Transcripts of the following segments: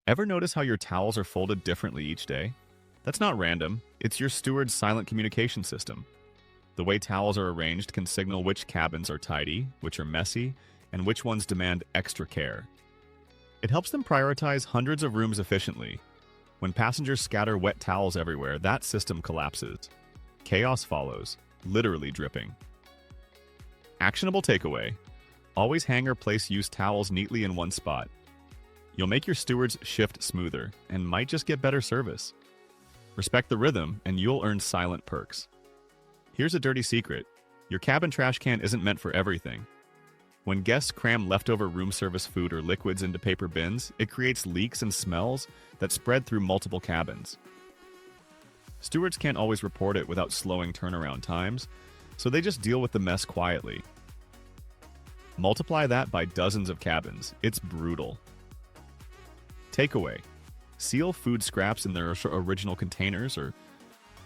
Ever notice how your towels are folded differently each day? That's not random, it's your steward's silent communication system. The way towels are arranged can signal which cabins are tidy, which are messy, and which ones demand extra care. It helps them prioritize hundreds of rooms efficiently. When passengers scatter wet towels everywhere, that system collapses. Chaos follows, literally dripping. Actionable takeaway: always hang or place used towels neatly in one spot. You'll make your steward's shift smoother and might just get better service. Respect the rhythm and you'll earn silent perks. Here's a dirty secret: your cabin trash can isn't meant for everything. When guests cram leftover room service food or liquids into paper bins, it creates leaks and smells that spread through multiple cabins. Stewards can't always report it without slowing turnaround times, so they just deal with the mess quietly. Multiply that by dozens of cabins. It's brutal. Takeaway: seal food scraps in their original containers or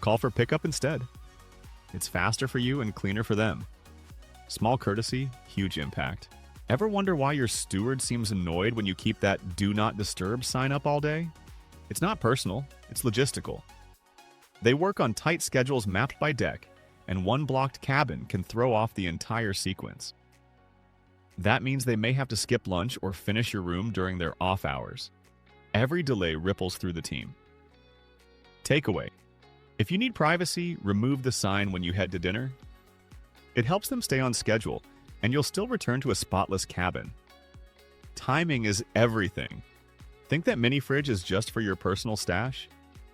call for pickup instead. It's faster for you and cleaner for them. Small courtesy, huge impact. Ever wonder why your steward seems annoyed when you keep that "Do Not Disturb" sign up all day? It's not personal, it's logistical. They work on tight schedules mapped by deck, and one blocked cabin can throw off the entire sequence. That means they may have to skip lunch or finish your room during their off hours. Every delay ripples through the team. Takeaway: if you need privacy, remove the sign when you head to dinner. It helps them stay on schedule, and you'll still return to a spotless cabin. Timing is everything. Think that mini fridge is just for your personal stash?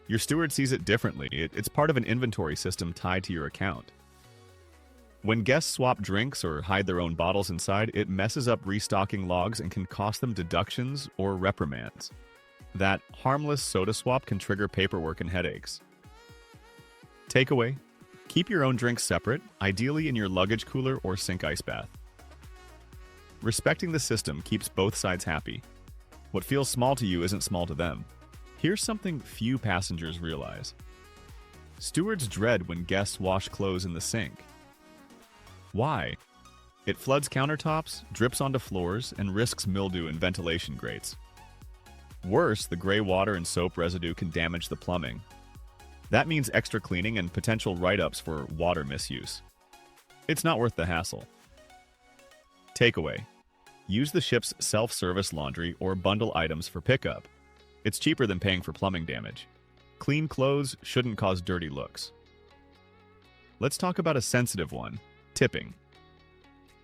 Your steward sees it differently. It's part of an inventory system tied to your account. When guests swap drinks or hide their own bottles inside, it messes up restocking logs and can cost them deductions or reprimands. That harmless soda swap can trigger paperwork and headaches. Takeaway: keep your own drinks separate, ideally in your luggage cooler or sink ice bath. Respecting the system keeps both sides happy. What feels small to you isn't small to them. Here's something few passengers realize. Stewards dread when guests wash clothes in the sink. Why? It floods countertops, drips onto floors, and risks mildew in ventilation grates. Worse, the gray water and soap residue can damage the plumbing. That means extra cleaning and potential write-ups for water misuse. It's not worth the hassle. Takeaway: use the ship's self-service laundry or bundle items for pickup. It's cheaper than paying for plumbing damage. Clean clothes shouldn't cause dirty looks. Let's talk about a sensitive one: tipping.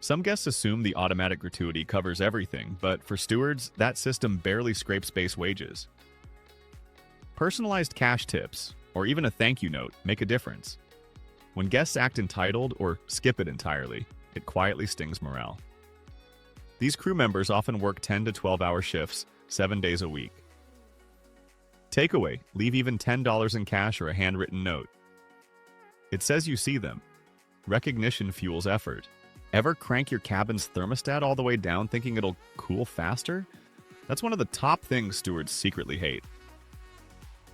Some guests assume the automatic gratuity covers everything, but for stewards, that system barely scrapes base wages. Personalized cash tips, or even a thank you note, make a difference. When guests act entitled or skip it entirely, it quietly stings morale. These crew members often work 10 to 12-hour shifts, 7 days a week. Takeaway: leave even $10 in cash or a handwritten note. It says you see them. Recognition fuels effort. Ever crank your cabin's thermostat all the way down thinking it'll cool faster? That's one of the top things stewards secretly hate.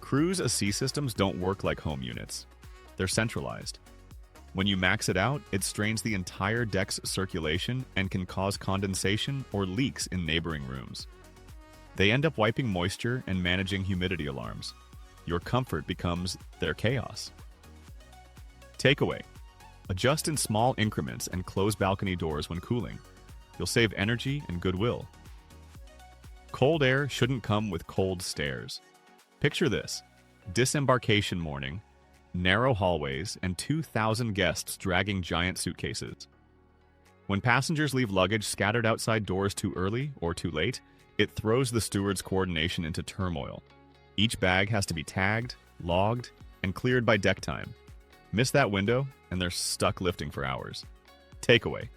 Cruise AC systems don't work like home units. They're centralized. When you max it out, it strains the entire deck's circulation and can cause condensation or leaks in neighboring rooms. They end up wiping moisture and managing humidity alarms. Your comfort becomes their chaos. Takeaway: adjust in small increments and close balcony doors when cooling. You'll save energy and goodwill. Cold air shouldn't come with cold stairs. Picture this: disembarkation morning, narrow hallways, and 2,000 guests dragging giant suitcases. When passengers leave luggage scattered outside doors too early or too late, it throws the steward's coordination into turmoil. Each bag has to be tagged, logged, and cleared by deck time. Miss that window, and they're stuck lifting for hours. Takeaway: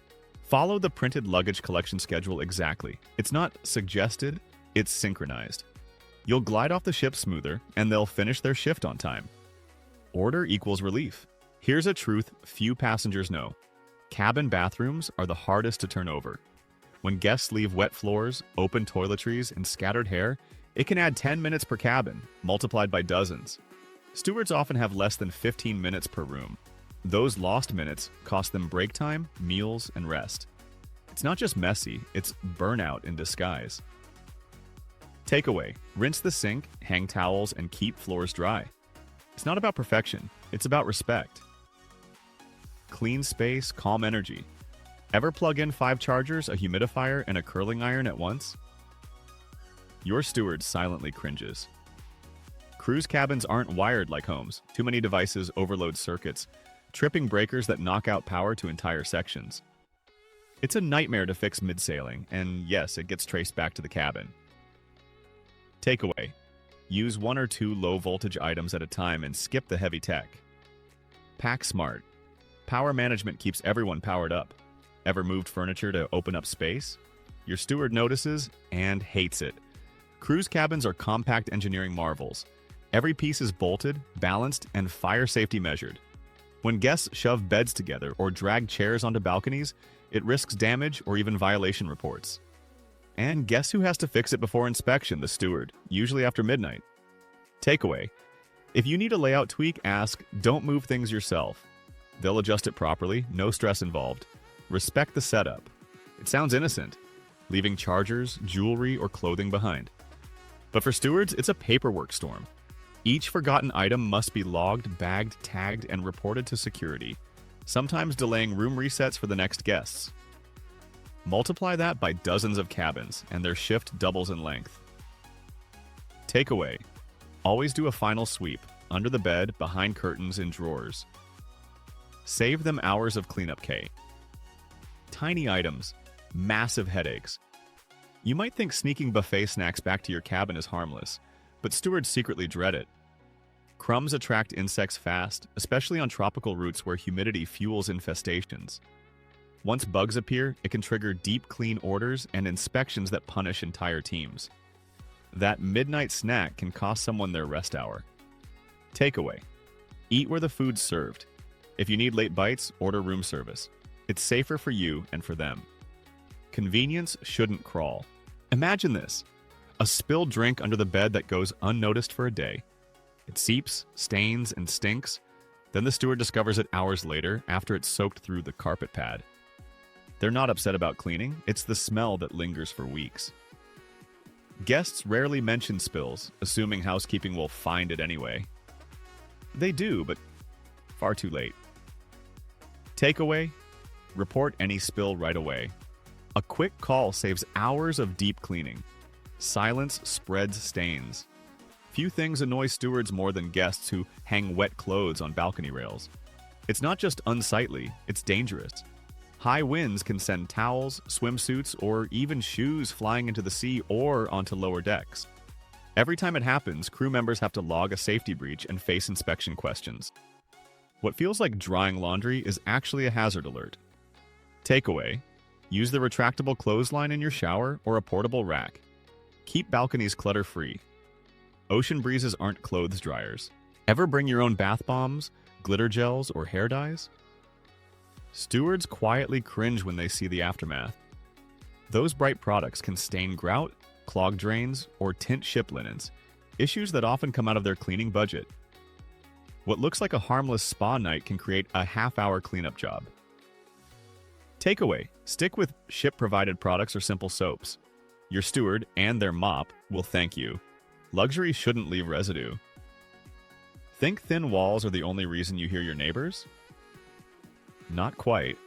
follow the printed luggage collection schedule exactly. It's not suggested, it's synchronized. You'll glide off the ship smoother, and they'll finish their shift on time. Order equals relief. Here's a truth few passengers know: cabin bathrooms are the hardest to turn over. When guests leave wet floors, open toiletries, and scattered hair, it can add 10 minutes per cabin, multiplied by dozens. Stewards often have less than 15 minutes per room. Those lost minutes cost them break time, meals, and rest. It's not just messy, it's burnout in disguise. Takeaway: rinse the sink, hang towels, and keep floors dry. It's not about perfection, it's about respect. Clean space, calm energy. Ever plug in 5 chargers, a humidifier, and a curling iron at once? Your steward silently cringes. Cruise cabins aren't wired like homes. Too many devices overload circuits, tripping breakers that knock out power to entire sections. It's a nightmare to fix mid-sailing, and yes, it gets traced back to the cabin. Takeaway: use 1 or 2 low-voltage items at a time and skip the heavy tech. Pack smart. Power management keeps everyone powered up. Ever moved furniture to open up space? Your steward notices and hates it. Cruise cabins are compact engineering marvels. Every piece is bolted, balanced, and fire safety measured. When guests shove beds together or drag chairs onto balconies, it risks damage or even violation reports. And guess who has to fix it before inspection? The steward, usually after midnight. Takeaway: if you need a layout tweak, ask, don't move things yourself. They'll adjust it properly, no stress involved. Respect the setup. It sounds innocent, leaving chargers, jewelry, or clothing behind. But for stewards, it's a paperwork storm. Each forgotten item must be logged, bagged, tagged, and reported to security, sometimes delaying room resets for the next guests. Multiply that by dozens of cabins, and their shift doubles in length. Takeaway: always do a final sweep, under the bed, behind curtains, in drawers. Save them hours of cleanup K. Tiny items, massive headaches. You might think sneaking buffet snacks back to your cabin is harmless, but stewards secretly dread it. Crumbs attract insects fast, especially on tropical routes where humidity fuels infestations. Once bugs appear, it can trigger deep clean orders and inspections that punish entire teams. That midnight snack can cost someone their rest hour. Takeaway: eat where the food's served. If you need late bites, order room service. It's safer for you and for them. Convenience shouldn't crawl. Imagine this: a spilled drink under the bed that goes unnoticed for a day. It seeps, stains, and stinks. Then the steward discovers it hours later after it's soaked through the carpet pad. They're not upset about cleaning, it's the smell that lingers for weeks. Guests rarely mention spills, assuming housekeeping will find it anyway. They do, but far too late. Takeaway: report any spill right away. A quick call saves hours of deep cleaning. Silence spreads stains. Few things annoy stewards more than guests who hang wet clothes on balcony rails. It's not just unsightly, it's dangerous. High winds can send towels, swimsuits, or even shoes flying into the sea or onto lower decks. Every time it happens, crew members have to log a safety breach and face inspection questions. What feels like drying laundry is actually a hazard alert. Takeaway: use the retractable clothesline in your shower or a portable rack. Keep balconies clutter-free. Ocean breezes aren't clothes dryers. Ever bring your own bath bombs, glitter gels, or hair dyes? Stewards quietly cringe when they see the aftermath. Those bright products can stain grout, clog drains, or tint ship linens, issues that often come out of their cleaning budget. What looks like a harmless spa night can create a half-hour cleanup job. Takeaway: stick with ship-provided products or simple soaps. Your steward and their mop will thank you. Luxury shouldn't leave residue. Think thin walls are the only reason you hear your neighbors? Not quite.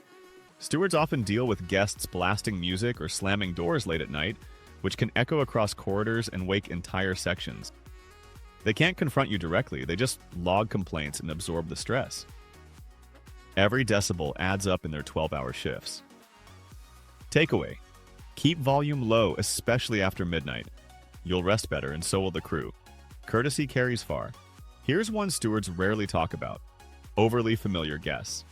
Stewards often deal with guests blasting music or slamming doors late at night, which can echo across corridors and wake entire sections. They can't confront you directly, they just log complaints and absorb the stress. Every decibel adds up in their 12-hour shifts. Takeaway: keep volume low, especially after midnight. You'll rest better, and so will the crew. Courtesy carries far. Here's one stewards rarely talk about: overly familiar guests.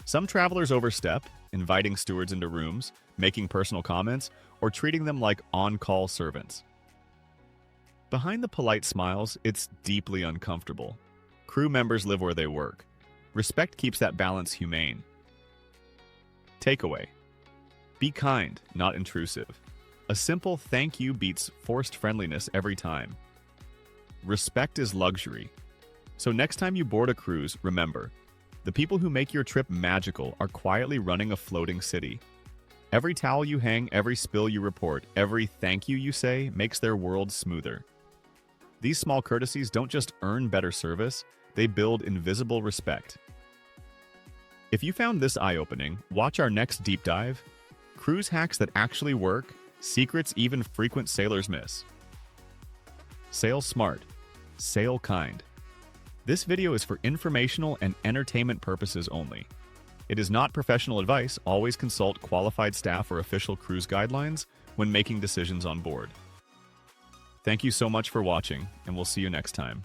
Some travelers overstep, inviting stewards into rooms, making personal comments, or treating them like on-call servants. Behind the polite smiles, it's deeply uncomfortable. Crew members live where they work. Respect keeps that balance humane. Takeaway: be kind, not intrusive. A simple thank you beats forced friendliness every time. Respect is luxury. So next time you board a cruise, remember, the people who make your trip magical are quietly running a floating city. Every towel you hang, every spill you report, every thank you say makes their world smoother. These small courtesies don't just earn better service, they build invisible respect. If you found this eye-opening, watch our next deep dive. Cruise hacks that actually work, secrets even frequent sailors miss. Sail smart. Sail kind. This video is for informational and entertainment purposes only. It is not professional advice. Always consult qualified staff or official cruise guidelines when making decisions on board. Thank you so much for watching, and we'll see you next time.